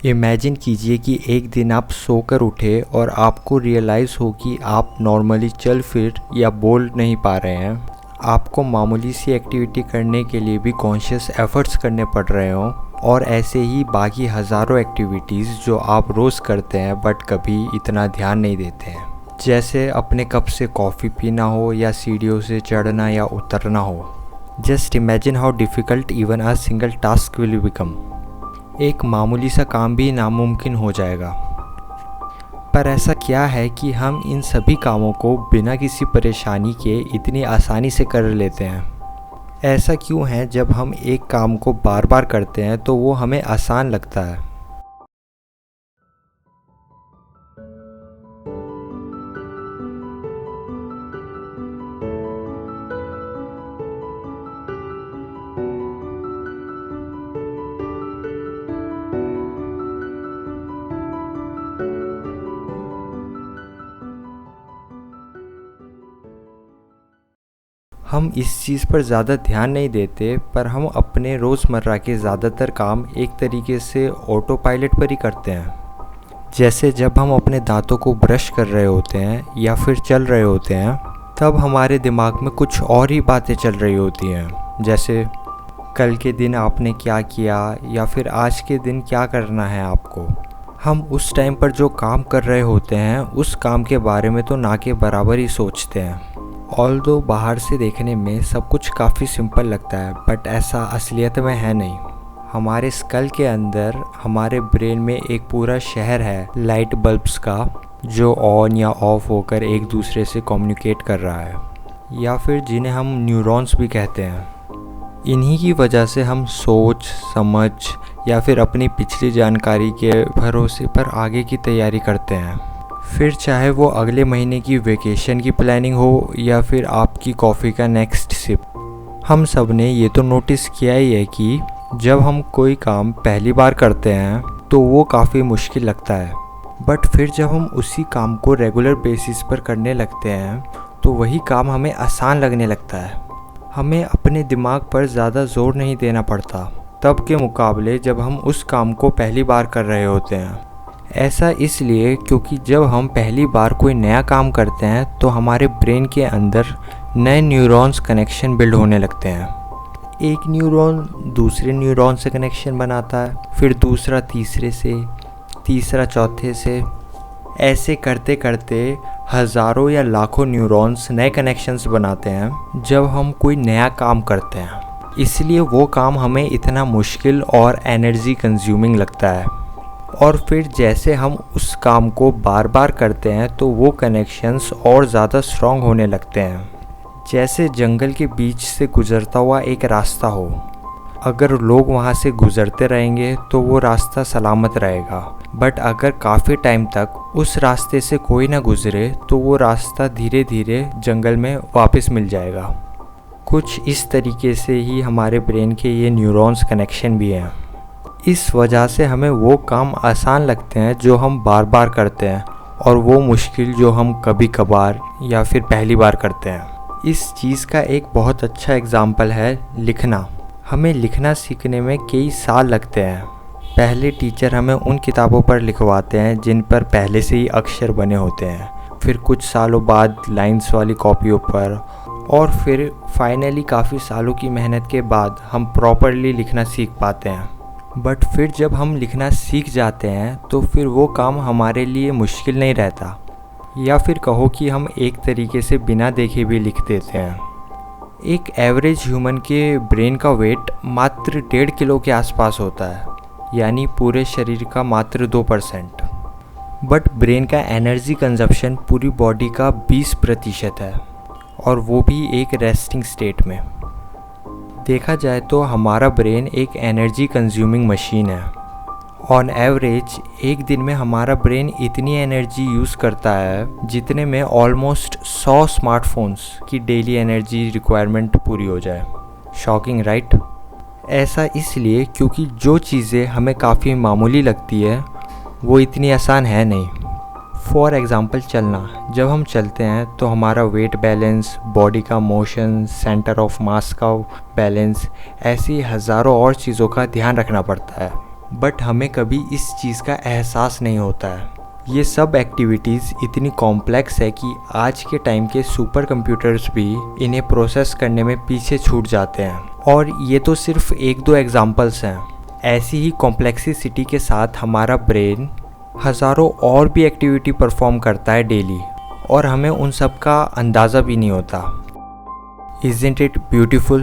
Imagine कीजिए कि एक दिन आप सोकर उठे और आपको रियलाइज़ हो कि आप नॉर्मली चल फिर या बोल नहीं पा रहे हैं। आपको मामूली सी एक्टिविटी करने के लिए भी कॉन्शियस एफ़र्ट्स करने पड़ रहे हों, और ऐसे ही बाकी हज़ारों एक्टिविटीज़ जो आप रोज़ करते हैं बट कभी इतना ध्यान नहीं देते हैं। जैसे अपने कप से कॉफ़ी पीना हो या सीढ़ियों से चढ़ना या उतरना हो। Just imagine how difficult even a single task will become. एक मामूली सा काम भी नामुमकिन हो जाएगा। पर ऐसा क्या है कि हम इन सभी कामों को बिना किसी परेशानी के इतनी आसानी से कर लेते हैं? ऐसा क्यों है जब हम एक काम को बार बार करते हैं तो वो हमें आसान लगता है? हम इस चीज़ पर ज़्यादा ध्यान नहीं देते, पर हम अपने रोज़मर्रा के ज़्यादातर काम एक तरीके से ऑटो पायलट पर ही करते हैं। जैसे जब हम अपने दांतों को ब्रश कर रहे होते हैं या फिर चल रहे होते हैं, तब हमारे दिमाग में कुछ और ही बातें चल रही होती हैं। जैसे कल के दिन आपने क्या किया या फिर आज के दिन क्या करना है आपको। हम उस टाइम पर जो काम कर रहे होते हैं उस काम के बारे में तो ना के बराबर ही सोचते हैं। ऑल्दो बाहर से देखने में सब कुछ काफ़ी सिंपल लगता है, बट ऐसा असलियत में है नहीं। हमारे स्कल के अंदर हमारे ब्रेन में एक पूरा शहर है लाइट बल्ब्स का, जो ऑन या ऑफ होकर एक दूसरे से कम्युनिकेट कर रहा है, या फिर जिन्हें हम न्यूरॉन्स भी कहते हैं। इन्हीं की वजह से हम सोच समझ या फिर अपनी पिछली जानकारी के भरोसे पर आगे की तैयारी करते हैं। फिर चाहे वो अगले महीने की वेकेशन की प्लानिंग हो या फिर आपकी कॉफ़ी का नेक्स्ट सिप। हम सब ने ये तो नोटिस किया ही है कि जब हम कोई काम पहली बार करते हैं तो वो काफ़ी मुश्किल लगता है, बट फिर जब हम उसी काम को रेगुलर बेसिस पर करने लगते हैं तो वही काम हमें आसान लगने लगता है। हमें अपने दिमाग पर ज़्यादा जोर नहीं देना पड़ता तब के मुकाबले जब हम उस काम को पहली बार कर रहे होते हैं। ऐसा इसलिए क्योंकि जब हम पहली बार कोई नया काम करते हैं तो हमारे ब्रेन के अंदर नए न्यूरॉन्स कनेक्शन बिल्ड होने लगते हैं। एक न्यूरॉन दूसरे न्यूरॉन से कनेक्शन बनाता है, फिर दूसरा तीसरे से, तीसरा चौथे से। ऐसे करते करते हज़ारों या लाखों न्यूरॉन्स नए कनेक्शंस बनाते हैं जब हम कोई नया काम करते हैं। इसलिए वो काम हमें इतना मुश्किल और एनर्जी कंज्यूमिंग लगता है। और फिर जैसे हम उस काम को बार बार करते हैं तो वो कनेक्शंस और ज़्यादा स्ट्रॉन्ग होने लगते हैं। जैसे जंगल के बीच से गुज़रता हुआ एक रास्ता हो। अगर लोग वहाँ से गुज़रते रहेंगे तो वो रास्ता सलामत रहेगा, बट अगर काफ़ी टाइम तक उस रास्ते से कोई ना गुज़रे तो वो रास्ता धीरे धीरे जंगल में वापस मिल जाएगा। कुछ इस तरीके से ही हमारे ब्रेन के ये न्यूरॉन्स कनेक्शन भी हैं। इस वजह से हमें वो काम आसान लगते हैं जो हम बार बार करते हैं, और वो मुश्किल जो हम कभी कभार या फिर पहली बार करते हैं। इस चीज़ का एक बहुत अच्छा एग्जाम्पल है लिखना। हमें लिखना सीखने में कई साल लगते हैं। पहले टीचर हमें उन किताबों पर लिखवाते हैं जिन पर पहले से ही अक्षर बने होते हैं, फिर कुछ सालों बाद लाइंस वाली कॉपियों पर, और फिर फाइनली काफ़ी सालों की मेहनत के बाद हम प्रॉपरली लिखना सीख पाते हैं। बट फिर जब हम लिखना सीख जाते हैं तो फिर वो काम हमारे लिए मुश्किल नहीं रहता, या फिर कहो कि हम एक तरीके से बिना देखे भी लिख देते हैं। एक एवरेज ह्यूमन के ब्रेन का वेट मात्र 1.5 किलो के आसपास होता है, यानी पूरे शरीर का मात्र 2%। बट ब्रेन का एनर्जी कंजप्शन पूरी बॉडी का 20% है, और वो भी एक रेस्टिंग स्टेट में। देखा जाए तो हमारा ब्रेन एक एनर्जी कंज्यूमिंग मशीन है। ऑन एवरेज एक दिन में हमारा ब्रेन इतनी एनर्जी यूज़ करता है जितने में ऑलमोस्ट 100 स्मार्टफोन्स की डेली एनर्जी रिक्वायरमेंट पूरी हो जाए। Shocking right? ऐसा इसलिए क्योंकि जो चीज़ें हमें काफ़ी मामूली लगती है वो इतनी आसान है नहीं। फॉर एग्ज़ाम्पल चलना। जब हम चलते हैं तो हमारा वेट बैलेंस, बॉडी का मोशन, सेंटर ऑफ मास का बैलेंस, ऐसी हज़ारों और चीज़ों का ध्यान रखना पड़ता है। बट हमें कभी इस चीज़ का एहसास नहीं होता है। ये सब एक्टिविटीज़ इतनी कॉम्प्लेक्स है कि आज के टाइम के सुपर कंप्यूटर्स भी इन्हें प्रोसेस करने में पीछे छूट जाते हैं। और ये तो सिर्फ 1-2 एग्जांपल्स हैं। ऐसी ही कॉम्प्लेक्सिटी के साथ हमारा ब्रेन हज़ारों और भी एक्टिविटी परफॉर्म करता है डेली, और हमें उन सब का अंदाज़ा भी नहीं होता। Isn't it beautiful?